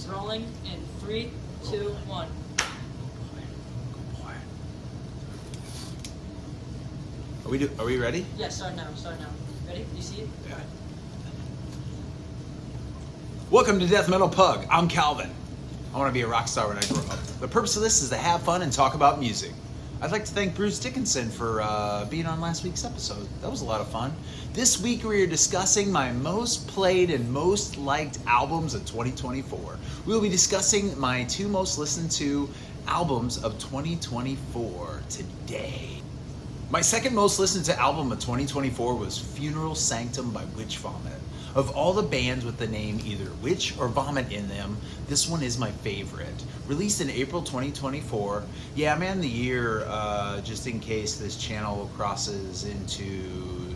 rolling in 3, 2, 1. Are we ready? Yeah, start now. Ready? You see it? Yeah. Welcome to Death Metal Pug. I'm Calvin. I want to be a rock star when I grow up. The purpose of this is to have fun and talk about music. I'd like to thank Bruce Dickinson for being on last week's episode. That was a lot of fun. This week we are discussing my most played and most liked albums of 2024. We will be discussing my 2 most listened to albums of 2024 today. My second most listened to album of 2024 was Funeral Sanctum by Witch Vomit. Of all the bands with the name either Witch or Vomit in them, this one is my favorite. Released in April 2024. Yeah, I'm in the year just in case this channel crosses into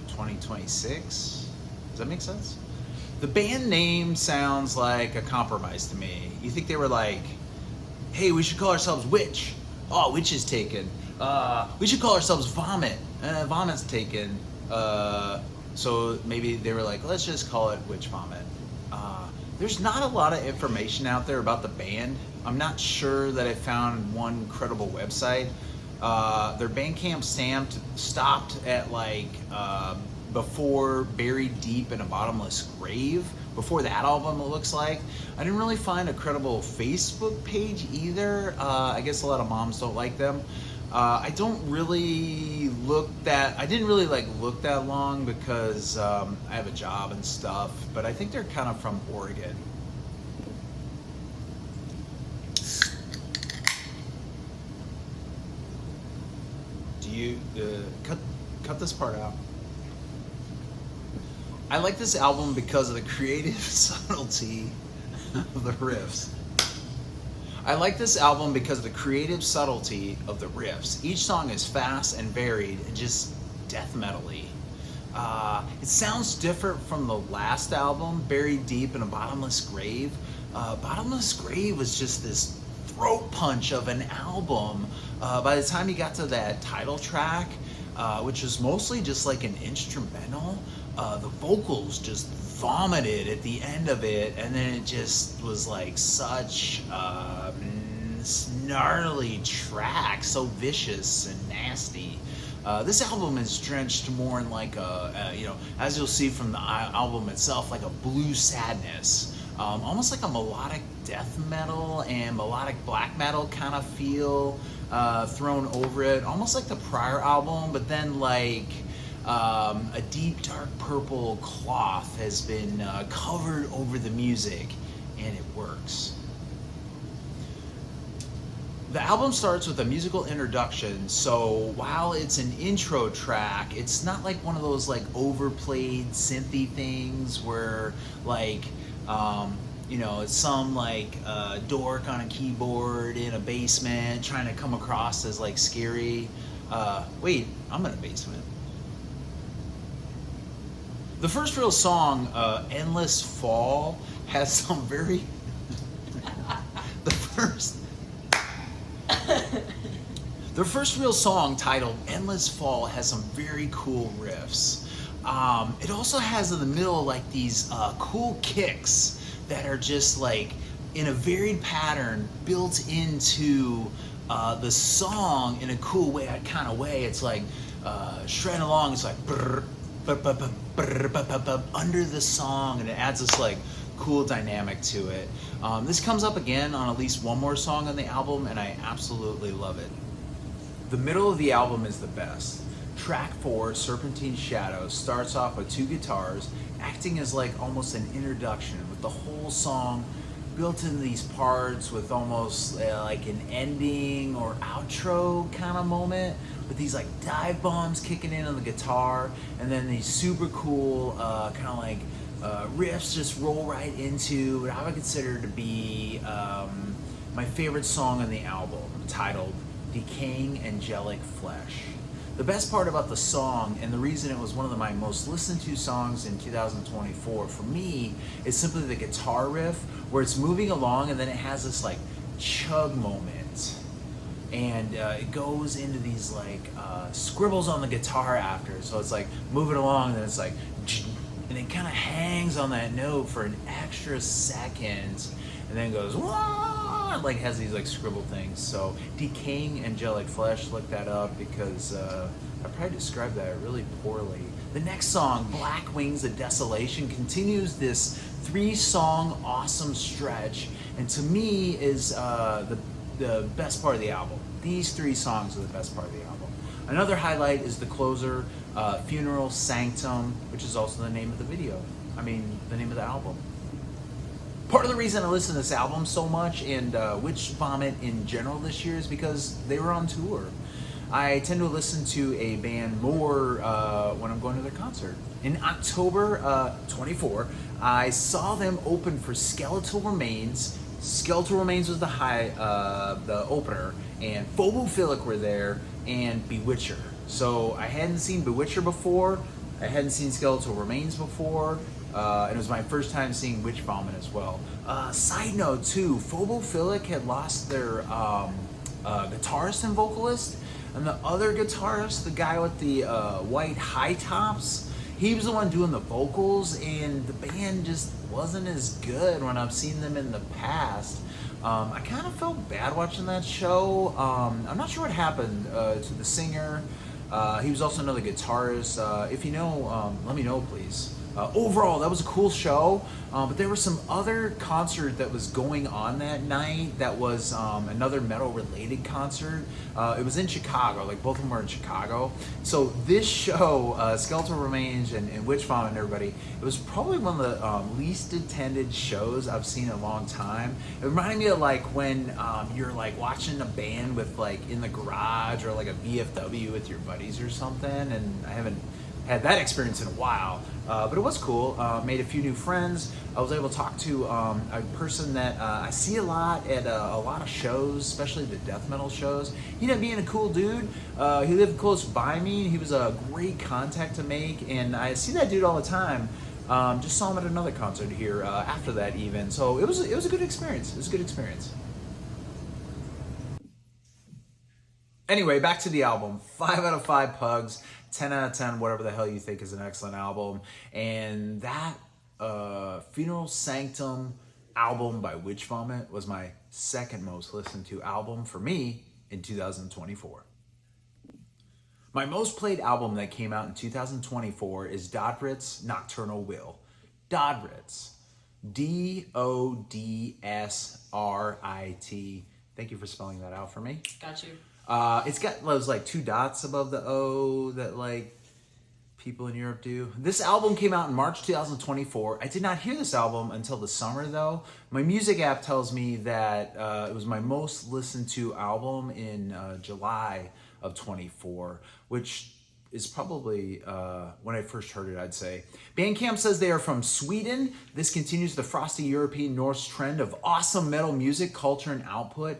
2026. Does that make sense? The band name sounds like a compromise to me. You think they were like, hey, we should call ourselves Witch. Oh, Witch is taken. We should call ourselves Vomit. Vomit's taken. So maybe they were like, let's just call it Witch Vomit. There's not a lot of information out there about the band. I'm not sure that I found one credible website. Their Bandcamp stopped at like before Buried Deep in a Bottomless Grave. Before that album, it looks like. I didn't really find a credible Facebook page either. I guess a lot of moms don't like them. I didn't really look that long because I have a job and stuff, but I think they're kind of from Oregon. Do you cut this part out? I like this album because of the creative subtlety of the riffs. Each song is fast and varied and just death metal-y. It sounds different from the last album, Buried Deep in a Bottomless Grave. Bottomless Grave was just this throat punch of an album. By the time you got to that title track, which was mostly just like an instrumental, the vocals just vomited at the end of it, and then it just was like such gnarly track, so vicious and nasty. This album is drenched more in like as you'll see from the album itself, like a blue sadness, almost like a melodic death metal and melodic black metal kind of feel thrown over it, almost like the prior album, but then like a deep dark purple cloth has been covered over the music, and it works. The album starts with a musical introduction, so while it's an intro track, it's not like one of those like overplayed synthy things where like it's some like dork on a keyboard in a basement trying to come across as like scary. Wait, I'm in a basement. The first real song, Endless Fall, has some very... The first real song, titled Endless Fall, has some very cool riffs. It also has in the middle like these cool kicks that are just like in a varied pattern built into the song in a cool way. It's like shredding along. It's like brr, under the song, and it adds this like cool dynamic to it. This comes up again on at least one more song on the album, and I absolutely love it. The middle of the album is the best. Track 4, Serpentine Shadows, starts off with 2 guitars acting as like almost an introduction, with the whole song built in these parts with almost like an ending or outro kind of moment, with these like dive bombs kicking in on the guitar, and then these super cool kind of like riffs just roll right into what I would consider to be my favorite song on the album, titled Decaying Angelic Flesh. The best part about the song, and the reason it was one of my most listened to songs in 2024 for me, is simply the guitar riff, where it's moving along and then it has this like chug moment, and it goes into these like scribbles on the guitar after, so it's like moving along and then it's like, and it kind of hangs on that note for an extra second, and then goes "Wah!" like has these like scribble things. So Decaying Angelic Flesh, look that up because I probably described that really poorly. The next song, Black Wings of Desolation, continues this 3-song awesome stretch, and to me is the best part of the album. These 3 songs are the best part of the album. Another highlight is the closer, Funeral Sanctum, which is also the name of the video. I mean, the name of the album. Part of the reason I listen to this album so much and Witch Vomit in general this year is because they were on tour. I tend to listen to a band more when I'm going to their concert. In October 24, I saw them open for Skeletal Remains. Skeletal Remains was the opener, and Phobophilic were there, and Bewitcher. So I hadn't seen Bewitcher before, I hadn't seen Skeletal Remains before, and it was my first time seeing Witch Vomit as well. Side note too, Phobophilic had lost their guitarist and vocalist, and the other guitarist, the guy with the white high tops, he was the one doing the vocals, and the band just wasn't as good when I've seen them in the past. I kind of felt bad watching that show. I'm not sure what happened to the singer. He was also another guitarist. If you know, let me know, please. Overall, that was a cool show, but there was some other concert that was going on that night that was another metal-related concert. It was in Chicago, like both of them were in Chicago. So this show, Skeletal Remains and Witch Vomit and everybody, it was probably one of the least attended shows I've seen in a long time. It reminded me of like when you're like watching a band with like in the garage or like a VFW with your buddies or something, and I haven't had that experience in a while, but it was cool. Made a few new friends. I was able to talk to a person that I see a lot at a lot of shows, especially the death metal shows. He ended up being a cool dude. He lived close by me. He was a great contact to make, and I see that dude all the time. Just saw him at another concert here after that even. So it was a good experience. It was a good experience. Anyway, back to the album. 5 out of 5 pugs. 10 out of 10, whatever the hell you think is an excellent album. And that Funeral Sanctum album by Witch Vomit was my second most listened to album for me in 2024. My most played album that came out in 2024 is Dodrit's Nocturnal Will. Dodrit's. D-O-D-S-R-I-T. Thank you for spelling that out for me. Got you. It's got those like 2 dots above the O that like people in Europe do. This album came out in March 2024. I did not hear this album until the summer though. My music app tells me that it was my most listened to album in July of 24, which is probably when I first heard it, I'd say. Bandcamp says they are from Sweden. This continues the frosty European Norse trend of awesome metal music, culture, and output.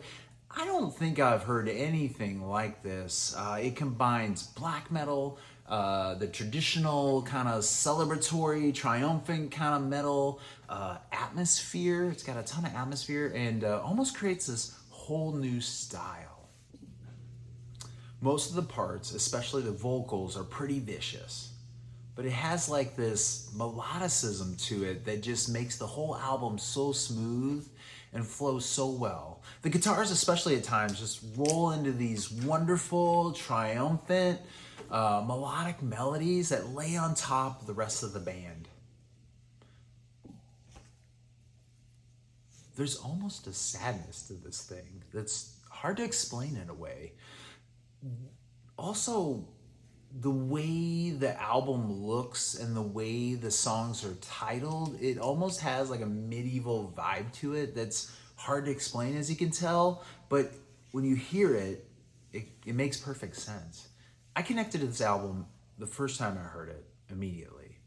I don't think I've heard anything like this. It combines black metal, the traditional kind of celebratory, triumphant kind of metal atmosphere. It's got a ton of atmosphere and almost creates this whole new style. Most of the parts, especially the vocals, are pretty vicious, but it has like this melodicism to it that just makes the whole album so smooth and flows so well. The guitars, especially at times, just roll into these wonderful, triumphant, melodic melodies that lay on top of the rest of the band. There's almost a sadness to this thing that's hard to explain in a way. Also, the way the album looks and the way the songs are titled, it almost has like a medieval vibe to it that's hard to explain, as you can tell, but when you hear it, it makes perfect sense. I connected to this album the first time I heard it immediately.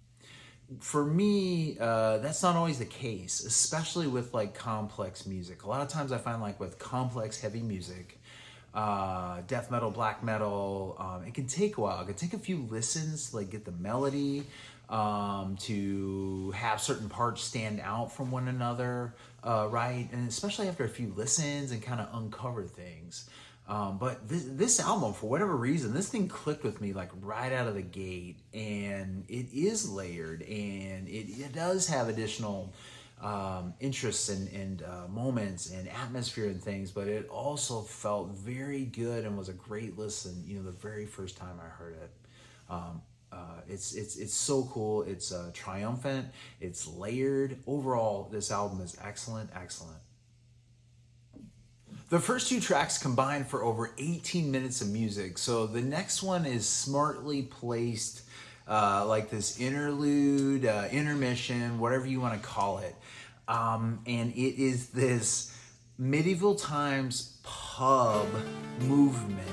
For me, that's not always the case, especially with like complex music. A lot of times I find like with complex heavy music, death metal, black metal, it can take a while. It can take a few listens to like get the melody, to have certain parts stand out from one another, right? And especially after a few listens and kind of uncover things. But this album, for whatever reason, this thing clicked with me like right out of the gate, and it is layered, and it does have additional interests and moments and atmosphere and things, but it also felt very good and was a great listen. The very first time I heard it. It's so cool. It's triumphant. It's layered. Overall, this album is excellent. The first two tracks combine for over 18 minutes of music, so the next one is smartly placed, like this interlude, intermission, whatever you want to call it. And it is this medieval times pub movement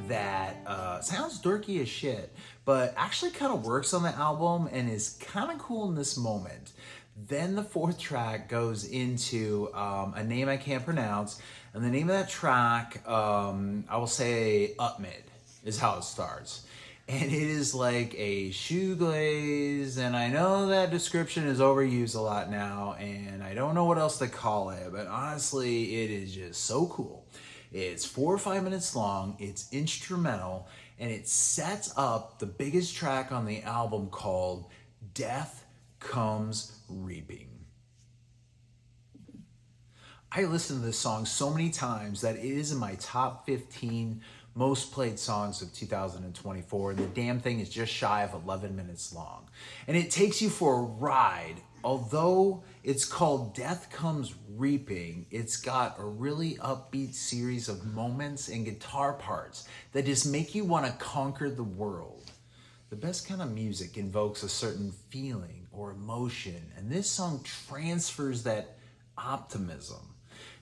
that sounds dorky as shit, but actually kind of works on the album and is kind of cool in this moment. Then the fourth track goes into a name I can't pronounce, and the name of that track, I will say Upmid, is how it starts. And it is like a shoegaze, and I know that description is overused a lot now, and I don't know what else to call it, but honestly, it is just so cool. It's 4 or 5 minutes long, it's instrumental, and it sets up the biggest track on the album called Death Comes Reaping. I listened to this song so many times that it is in my top 15 most played songs of 2024, and the damn thing is just shy of 11 minutes long. And it takes you for a ride. Although it's called Death Comes Reaping, it's got a really upbeat series of moments and guitar parts that just make you want to conquer the world. The best kind of music invokes a certain feeling or emotion, and this song transfers that optimism.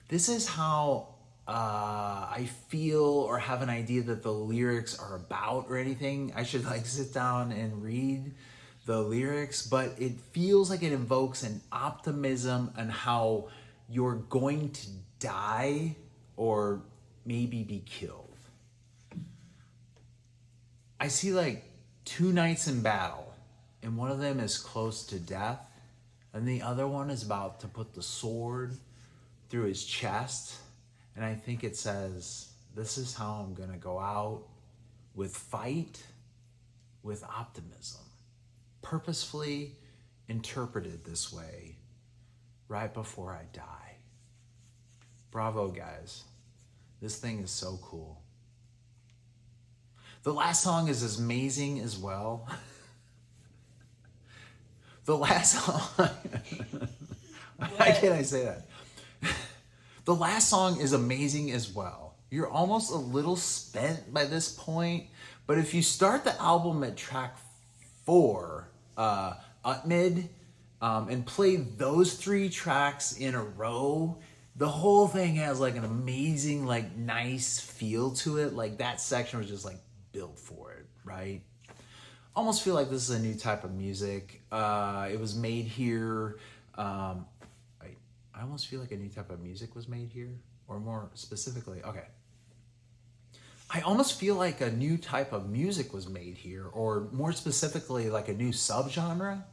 This is how I feel or have an idea that the lyrics are about or anything. I should sit down and read the lyrics, but it feels like it invokes an optimism on how you're going to die or maybe be killed. I see 2 knights in battle, and one of them is close to death, and the other one is about to put the sword through his chest. And I think it says, this is how I'm gonna go out with fight, with optimism. Purposefully interpreted this way right before I die. Bravo, guys. This thing is so cool. The last song is amazing as well. The last song, how can I say that? The last song is amazing as well. You're almost a little spent by this point, but if you start the album at track 4, Upmid, and play those 3 tracks in a row, the whole thing has an amazing, nice feel to it. That section was just built for it, right? Almost feel like this is a new type of music. It was made here. I almost feel like a new type of music was made here, or more specifically, okay. I almost feel like a new type of music was made here, or more specifically, a new subgenre.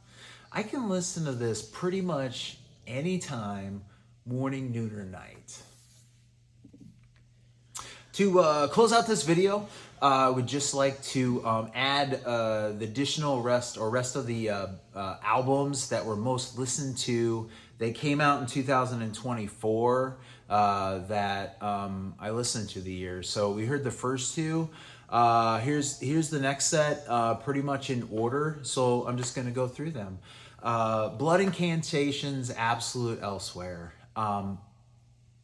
I can listen to this pretty much anytime, morning, noon, or night. To close out this video, I would just like to add the additional rest of the albums that were most listened to. They came out in 2024 that I listened to the year. So we heard the first 2. Here's the next set, pretty much in order. So I'm just going to go through them. Blood Incantations, Absolute Elsewhere.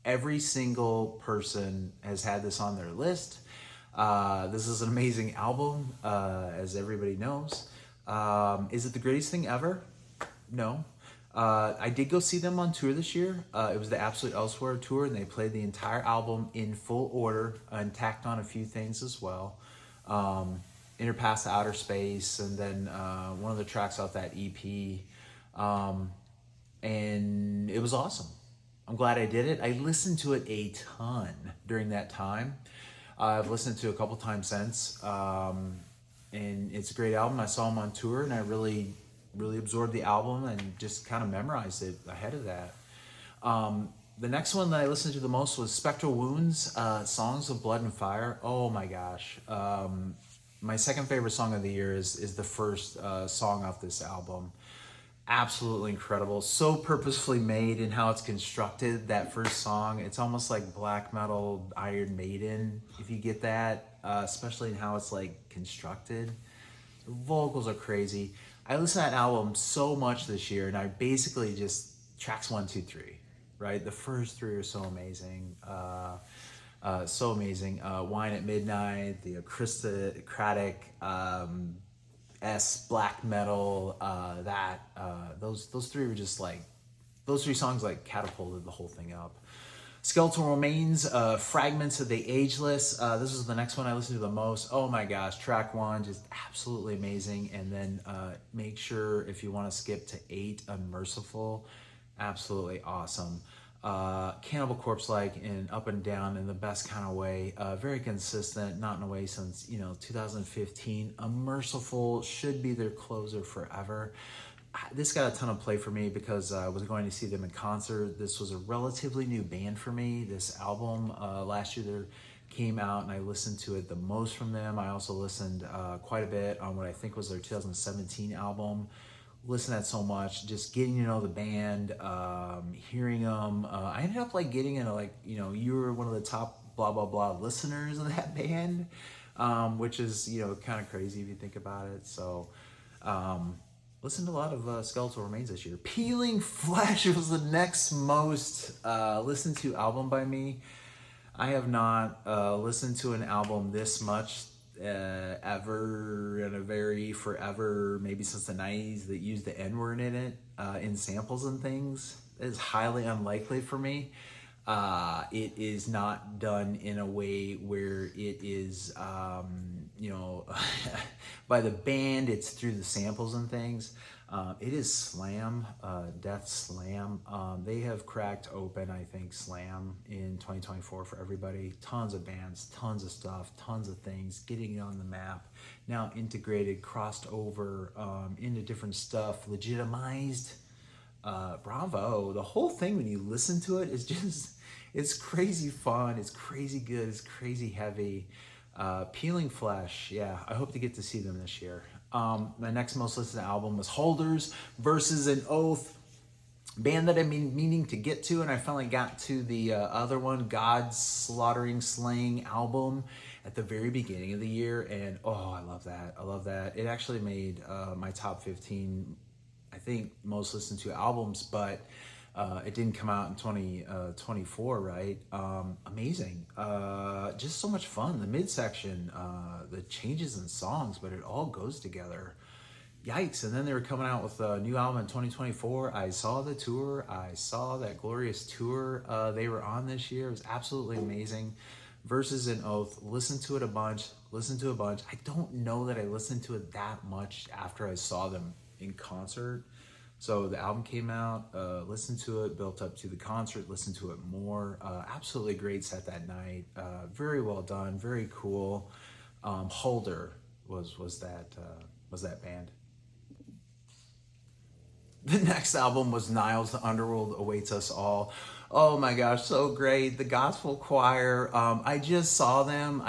Every single person has had this on their list. This is an amazing album, as everybody knows. Is it the greatest thing ever? No. I did go see them on tour this year. It was the Absolute Elsewhere tour, and they played the entire album in full order and tacked on a few things as well. Inner Path to Outer Space, and then one of the tracks off that EP. And it was awesome. I'm glad I did it. I listened to it a ton during that time. I've listened to it a couple times since. And it's a great album. I saw them on tour, and I really absorbed the album and just kind of memorized it ahead of that. The next one that I listened to the most was Spectral Wounds, Songs of Blood and Fire. Oh my gosh. My second favorite song of the year is the first song off this album. absolutely incredible. So purposefully made in how it's constructed. That first song, it's almost like black metal Iron Maiden, if you get that, especially in how it's like constructed. The vocals are crazy. I listened to that album so much this year, and I basically just tracks 1, 2, 3, right? The first three are so amazing. So amazing. Wine at Midnight, the aristocratic black metal, those three were just like, those three songs like catapulted the whole thing up. Skeletal Remains, Fragments of the Ageless. This is the next one I listened to the most. Oh my gosh, track 1, just absolutely amazing. And then make sure if you want to skip to 8, Unmerciful, absolutely awesome. Cannibal Corpse like in up and down in the best kind of way, very consistent, not in a way since 2015. Unmerciful should be their closer forever. This got a ton of play for me because I was going to see them in concert. This was a relatively new band for me. This album last year there came out and I listened to it the most from them. I also listened quite a bit on what I think was their 2017 album. Listen to that so much, just getting to know the band, hearing them. I ended up like getting into like, you were one of the top blah, blah, blah listeners of that band, which is, kind of crazy if you think about it. So, listened to a lot of Skeletal Remains this year. Peeling Flesh was the next most listened to album by me. I have not listened to an album this much ever in a very forever, maybe since the 90s, that used the N-word in it, in samples and things. It's highly unlikely for me. It is not done in a way where it is, by the band, it's through the samples and things. It is Slam, Death Slam. They have cracked open, I think, Slam in 2024 for everybody. Tons of bands, tons of stuff, tons of things, getting it on the map. Now integrated, crossed over into different stuff, legitimized. Bravo. The whole thing, when you listen to it, is just, it's crazy fun, it's crazy good, it's crazy heavy. Peeling Flesh, yeah, I hope to get to see them this year. My next most listened to album was Holders versus an Oath, band that I've been meaning to get to, and I finally got to the other one, God's Slaughtering Slaying album at the very beginning of the year, and oh, I love that. It actually made my top 15, I think, most listened to albums, but it didn't come out in 2024, right? Amazing. Just so much fun. The midsection, the changes in songs, but it all goes together. Yikes. And then they were coming out with a new album in 2024. I saw the tour. I saw that glorious tour they were on this year. It was absolutely amazing. Versus an Oath. Listened to it a bunch. I don't know that I listened to it that much after I saw them in concert. So the album came out, listened to it, built up to the concert, listened to it more. Absolutely great set that night. Very well done, very cool. Holder was that band. The next album was Niles, The Underworld Awaits Us All. Oh my gosh, so great. The Gospel Choir. I just saw them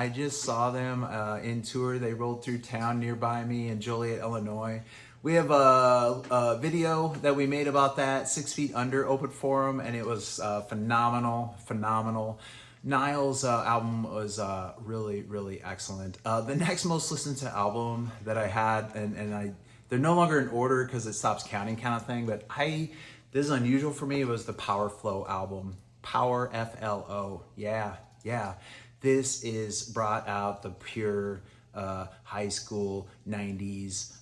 in tour. They rolled through town nearby me in Joliet, Illinois. We have a video that we made about that, 6 Feet Under, open forum, and it was phenomenal. Niles' album was really, really excellent. The next most listened to album that I had, and they're no longer in order because it stops counting kind of thing, but this is unusual for me, it was the Power Flow album. Power, F-L-O, yeah. This is brought out the pure high school 90s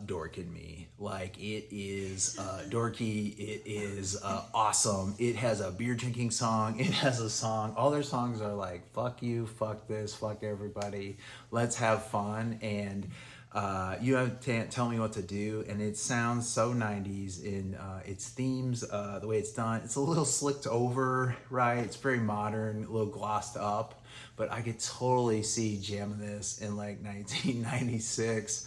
dork in me. Like, it is dorky, it is awesome. It has a beer drinking song, it has a song, all their songs are like, fuck you, fuck this, fuck everybody, let's have fun, and you have to tell me what to do, and it sounds so 90s in its themes, the way it's done. It's a little slicked over, right? It's very modern, a little glossed up, but I could totally see jamming this in like 1996.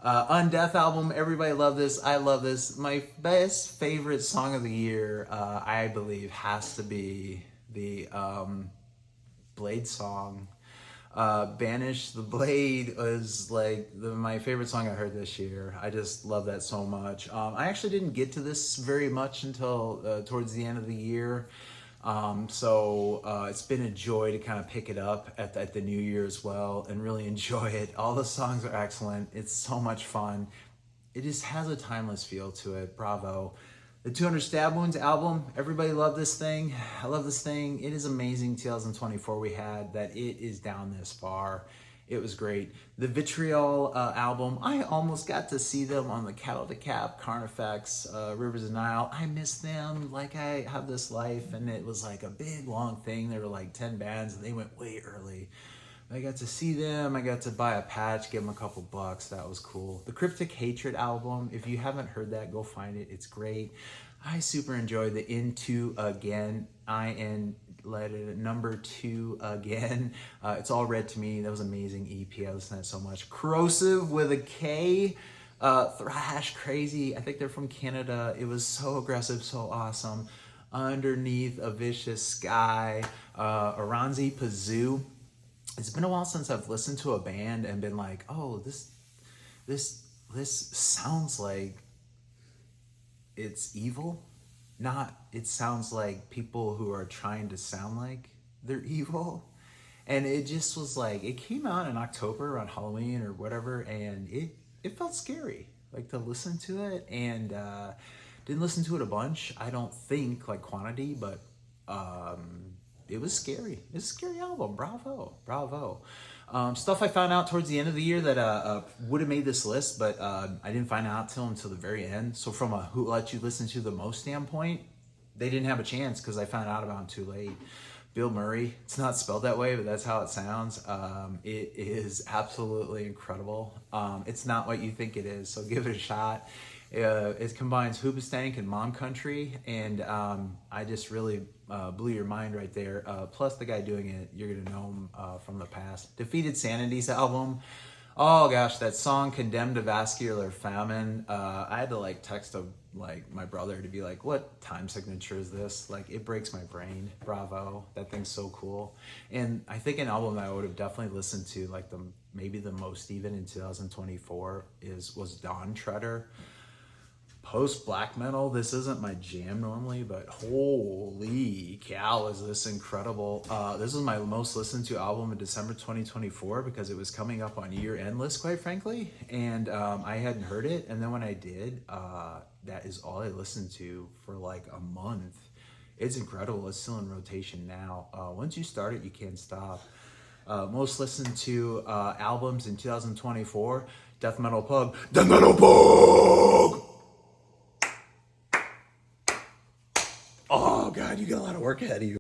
Undeath album, everybody love this. I love this. My best favorite song of the year, I believe, has to be the Blade song. Banish the Blade was like my favorite song I heard this year. I just love that so much. I actually didn't get to this very much until towards the end of the year. So it's been a joy to kind of pick it up at the new year as well and really enjoy it. All the songs are excellent. It's so much fun. It just has a timeless feel to it. Bravo. The 200 Stab Wounds album, everybody loved this thing. I love this thing. It is amazing 2024 we had that it is down this far. It was great. The Vitriol album, I almost got to see them on the Cattle to Cap, Carnifex, Rivers of Nile. I miss them like I have this life, and it was like a big long thing. There were like 10 bands and they went way early. I got to see them. I got to buy a patch, give them a couple bucks. That was cool. The Cryptic Hatred album, if you haven't heard that, go find it. It's great. I super enjoyed the Into Again. I am let it number 2 again. It's all red to me. That was amazing EP. I listened to that so much. Corrosive with a K. Thrash Crazy. I think they're from Canada. It was so aggressive, so awesome. Underneath a Vicious Sky. Aranzi Pazoo. It's been a while since I've listened to a band and been like, oh, this sounds like it's evil. Not, it sounds like people who are trying to sound like they're evil. And it just was like, it came out in October around Halloween or whatever, and it felt scary, like to listen to it. And didn't listen to it a bunch, I don't think, like quantity, but it was scary. It's a scary album. Bravo. Stuff I found out towards the end of the year that would have made this list, but I didn't find out until the very end. So from a who let you listen to the most standpoint, they didn't have a chance because I found out about them too late. Bill Murray, it's not spelled that way, but that's how it sounds. It is absolutely incredible. It's not what you think it is, so give it a shot. It combines Hoobastank and Mom Country, and I just really blew your mind right there. Plus, the guy doing it, you're going to know him from the past. Defeated Sanity's album. Oh gosh, that song Condemned to Vascular Famine. I had to like text my brother to be like, what time signature is this? Like, it breaks my brain. Bravo. That thing's so cool. And I think an album that I would have definitely listened to, like maybe the most even in 2024 was Dawn Treader. Post black metal, this isn't my jam normally, but holy cow, is this incredible. This was my most listened to album in December 2024 because it was coming up on year-end list, quite frankly, and I hadn't heard it, and then when I did, that is all I listened to for like a month. It's incredible. It's still in rotation now. Once you start it, you can't stop. Most listened to albums in 2024, Death Metal Pug. Oh God, you got a lot of work ahead of you.